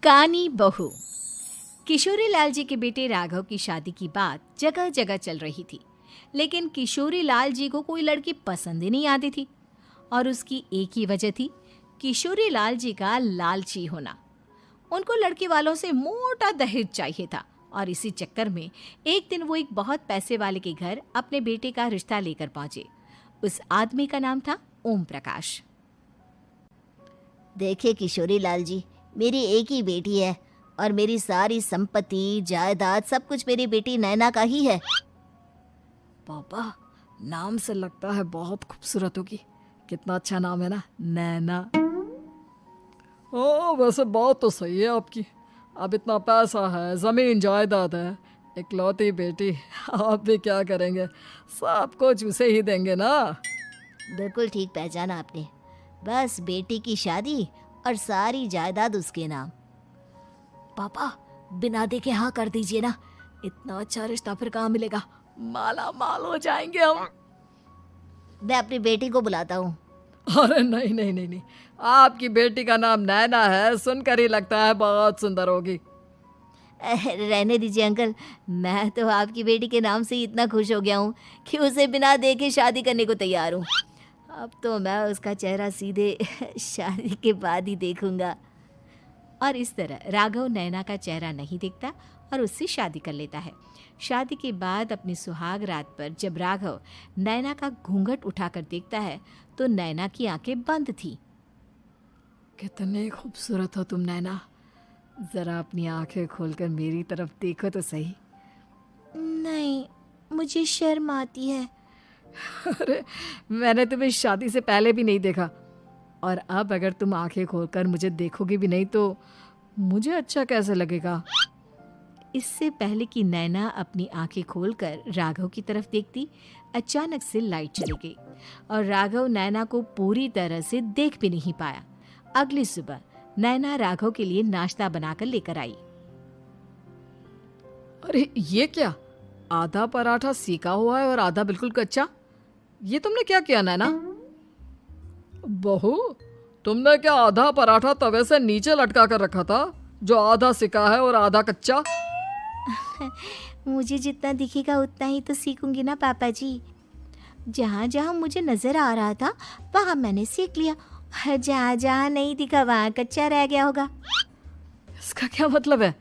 कानी बहू। किशोरी लाल जी के बेटे राघव की शादी की बात जगह जगह चल रही थी, लेकिन किशोरी लाल जी को कोई लड़की पसंद ही नहीं आती थी। और उसकी एक ही वजह थी, किशोरी लाल जी का लालची होना। उनको लड़की वालों से मोटा दहेज चाहिए था और इसी चक्कर में एक दिन वो एक बहुत पैसे वाले के घर अपने बेटे का रिश्ता लेकर पहुंचे। उस आदमी का नाम था ओम प्रकाश। देखिए किशोरी लाल जी, मेरी एक ही बेटी है और मेरी सारी संपत्ति जायदाद सब कुछ मेरी बेटी नैना का ही है। पापा, नाम से लगता है बहुत खूबसूरत होगी। कितना अच्छा नाम है ना, नैना। ओ, वैसे बात तो सही है आपकी। अब इतना पैसा है, जमीन जायदाद है, इकलौती बेटी, आप भी क्या करेंगे? सब कुछ उसे ही देंगे ना। बिल्कुल ठीक पहचाना आपने। बस बेटी की शादी और सारी जायदाद उसके नाम। पापा, बिना देखे हाँ कर दीजिए ना। इतना अच्छा रिश्ता फिर कहाँ मिलेगा? माला माल हो जाएंगे हम। मैं अपनी बेटी को बुलाता हूँ। अरे नहीं नहीं नहीं नहीं, आपकी बेटी का नाम नैना है, सुनकर ही लगता है बहुत सुंदर होगी। रहने दीजिए अंकल, मैं तो आपकी बेटी के नाम से ही इतना खुश हो गया हूँ कि उसे बिना देखे शादी करने को तैयार हूँ। अब तो मैं उसका चेहरा सीधे शादी के बाद ही देखूंगा। और इस तरह राघव नैना का चेहरा नहीं देखता और उससे शादी कर लेता है। शादी के बाद अपनी सुहाग रात पर जब राघव नैना का घूंघट उठाकर देखता है तो नैना की आंखें बंद थी। कितने खूबसूरत हो तुम नैना, जरा अपनी आंखें खोलकर मेरी तरफ देखो तो सही। नहीं, मुझे शर्म आती है। अरे, मैंने तुम्हें शादी से पहले भी नहीं देखा, और अब अगर तुम आंखें खोलकर मुझे देखोगी भी नहीं तो मुझे अच्छा कैसे लगेगा? इससे पहले कि नैना अपनी आंखें खोलकर राघव की तरफ देखती, अचानक से लाइट चली गई और राघव नैना को पूरी तरह से देख भी नहीं पाया। अगली सुबह नैना राघव के लिए नाश्ता बनाकर लेकर आई। अरे ये क्या, आधा पराठा सेका हुआ है और आधा बिल्कुल कच्चा। ये तुमने क्या किया नैना? बहू, तुमने क्या आधा पराठा तवे से नीचे लटका कर रखा था, जो आधा सेका है और आधा कच्चा? मुझे जितना दिखेगा उतना ही तो सीखूंगी ना पापा जी। जहाँ जहाँ मुझे नजर आ रहा था वहाँ मैंने सीख लिया, जहाँ जहाँ नहीं दिखा वहाँ कच्चा रह गया होगा। इसका क्या मतलब है?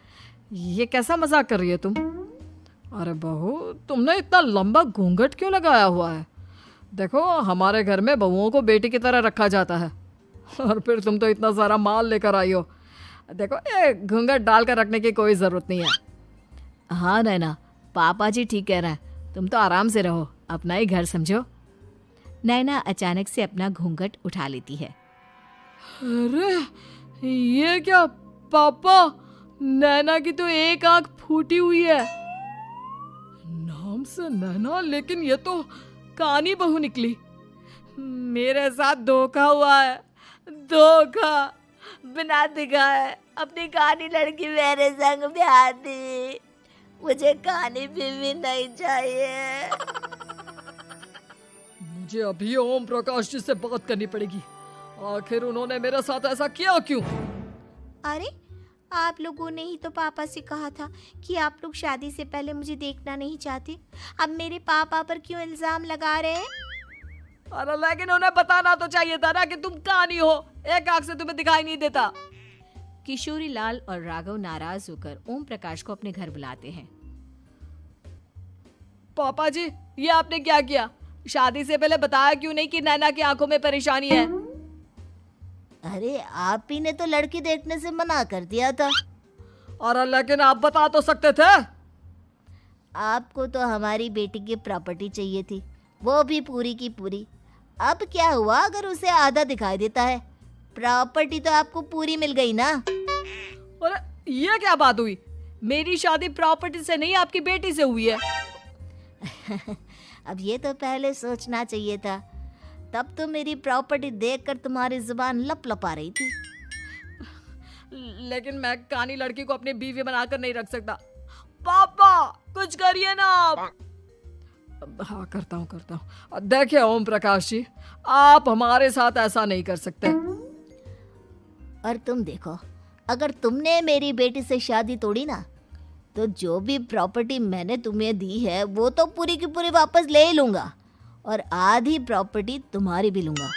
ये कैसा मजाक कर रही है तुम? अरे बहू, तुमने इतना लंबा घूंघट क्यों लगाया हुआ है? देखो, हमारे घर में बहुओं को बेटी की तरह रखा जाता है, और फिर तुम तो इतना सारा माल लेकर आई हो। देखो, ये घूंघट डालकर रखने की कोई ज़रूरत नहीं है। हाँ नैना, पापा जी ठीक कह रहे हैं, तुम तो आराम से रहो, अपना ही घर समझो। नैना अचानक से अपना घूंघट उठा लेती है। अरे ये क्या पापा, नैना की तो एक आंख फूटी हुई है। नाम से नैना, लेकिन ये तो कानी बहू निकली। मेरे साथ धोखा हुआ है, धोखा। बिना दिखाए अपनी कानी लड़की मेरे संग ब्याह दी। मुझे कानी बीवी नहीं चाहिए। मुझे अभी ओम प्रकाश जी से बात करनी पड़ेगी। आखिर उन्होंने मेरे साथ ऐसा किया क्यों? अरे, आप लोगों ने ही तो पापा से कहा था कि आप लोग शादी से पहले मुझे देखना नहीं चाहते। अब मेरे पापा पर क्यों इल्जाम लगा रहे हैं? अरे लेकिन उन्हें बताना तो चाहिए था ना कि तुम कानी हो, एक आंख से तुम्हें दिखाई नहीं देता। किशोरी लाल और राघव नाराज होकर ओम प्रकाश को अपने घर बुलाते हैं। पापा जी, ये आपने क्या किया? शादी से पहले बताया क्यों नहीं कि नैना की आंखों में परेशानी है? अरे, आप ही ने तो लड़की देखने से मना कर दिया था। और लेकिन आप बता तो सकते थे। आपको तो हमारी बेटी की प्रॉपर्टी चाहिए थी, वो भी पूरी की पूरी। अब क्या हुआ अगर उसे आधा दिखाई देता है? प्रॉपर्टी तो आपको पूरी मिल गई ना। अरे ये क्या बात हुई? मेरी शादी प्रॉपर्टी से नहीं, आपकी बेटी से हुई है। अब ये तो पहले सोचना चाहिए था, तब तो मेरी प्रॉपर्टी देखकर तुम्हारी जुबान लप लपा रही थी। लेकिन मैं कानी लड़की को अपनी बीवी बनाकर नहीं रख सकता। पापा, कुछ करिए ना आप। हाँ, करता हूँ। देखिए ओम प्रकाश जी, आप हमारे साथ ऐसा नहीं कर सकते। और तुम देखो, अगर तुमने मेरी बेटी से शादी तोड़ी ना, तो जो भी प्रॉपर्टी मैंने तुम्हें दी है वो तो पूरी की पूरी वापस ले ही लूँगा, और आधी प्रॉपर्टी तुम्हारी भी लूँगा।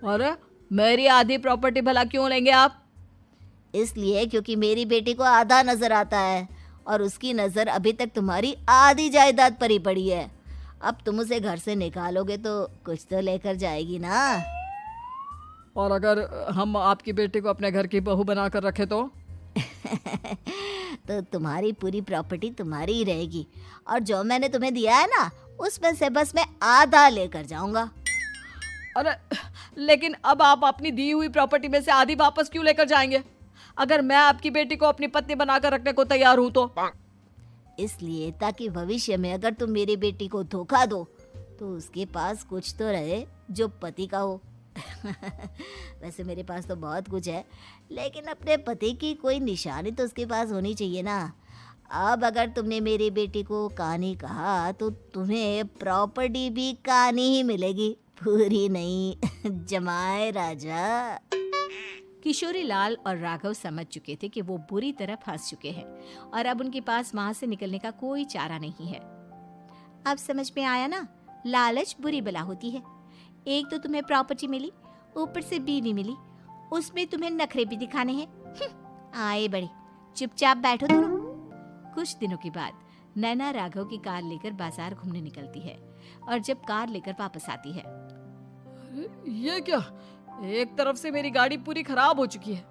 अरे मेरी आधी प्रॉपर्टी भला क्यों लेंगे आप? इसलिए क्योंकि मेरी बेटी को आधा नजर आता है और उसकी नज़र अभी तक तुम्हारी आधी जायदाद पर ही पड़ी है। अब तुम उसे घर से निकालोगे तो कुछ तो लेकर जाएगी ना। और अगर हम आपकी बेटी को अपने घर की बहू बनाकर रखे तो? तो तुम्हारी पूरी प्रॉपर्टी तुम्हारी ही रहेगी, और जो मैंने तुम्हें दिया है ना, उसमें से बस मैं आधा लेकर जाऊंगा। अरे लेकिन अब आप अपनी दी हुई प्रॉपर्टी में से आधी वापस क्यों लेकर जाएंगे? अगर मैं आपकी बेटी को अपनी पत्नी बनाकर रखने को तैयार हूं तो? इसलिए ताकि भविष्य में अगर तुम मेरी बेटी को धोखा दो तो उसके पास कुछ तो रहे जो पति का हो। वैसे मेरे पास तो बहुत कुछ है, लेकिन अपने पति की कोई निशानी तो उसके पास होनी चाहिए ना। अब अगर तुमने मेरी बेटी को कहानी कहा तो तुम्हें प्रॉपर्टी भी कहानी ही मिलेगी, पूरी नहीं। जमाए राजा। किशोरी लाल और राघव समझ चुके थे कि वो बुरी तरह फंस चुके हैं और अब उनके पास वहां से निकलने का कोई चारा नहीं है। अब समझ में आया ना, लालच बुरी बला होती है। एक तो तुम्हें प्रॉपर्टी मिली, ऊपर से बीवी मिली, उसमें तुम्हें नखरे भी दिखाने हैं। आए बड़े, चुपचाप बैठो दोनों। कुछ दिनों के बाद नैना राघव की कार लेकर बाजार घूमने निकलती है और जब कार लेकर वापस आती है, ये क्या? एक तरफ से मेरी गाड़ी पूरी खराब हो चुकी है।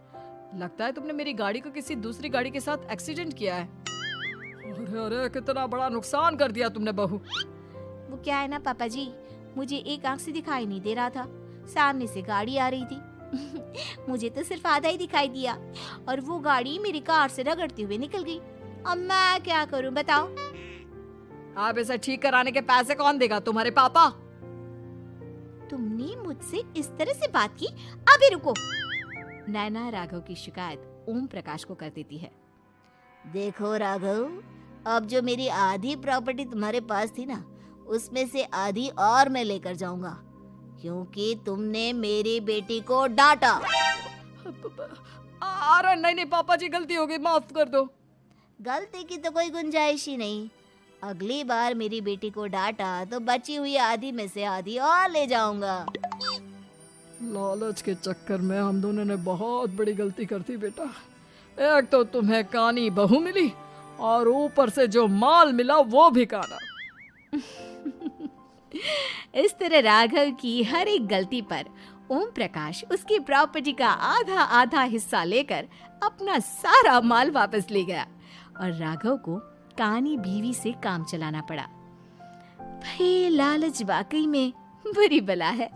लगता है तुमने मेरी गाड़ी को किसी दूसरी गाड़ी के साथ एक्सीडेंट किया है। अरे अरे कितना बड़ा नुकसान कर दिया तुमने बहू। वो क्या है ना पापा जी, मुझे एक आंख से दिखाई नहीं दे रहा था, सामने से गाड़ी आ रही थी। मुझे तो सिर्फ आधा ही दिखाई दिया और वो गाड़ी मेरी कार से रगड़ते हुए निकल गई। अब मैं क्या करूं बताओ? आप इसे ठीक कराने के पैसे कौन देगा? तुम्हारे पापा। तुमने मुझसे इस तरह से बात की? अभी रुको। नैना राघव की शिकायत ओम प्रकाश को कर देती है। देखो राघव, अब जो मेरी आधी प्रॉपर्टी तुम्हारे पास थी ना, उसमें से आधी और मैं लेकर जाऊंगा, क्योंकि तुमने मेरी बेटी को डांटा। अरे नहीं नहीं पापा जी, गलती हो गई, माफ कर दो। गलती की तो कोई गुंजाइश ही नहीं। अगली बार मेरी बेटी को डांटा तो बची हुई आधी में से आधी और ले जाऊंगा। लालच के चक्कर में हम दोनों ने बहुत बड़ी गलती कर दी बेटा। एक तो तुम्हें कानी बहू मिली और ऊपर से जो माल मिला वो भी काना। इस तरह राघव की हर एक गलती पर ओम प्रकाश उसकी प्रॉपर्टी का आधा आधा हिस्सा लेकर अपना सारा माल वापस ले गया और राघव को कानी बीवी से काम चलाना पड़ा। भाई लालच वाकई में बुरी बला है।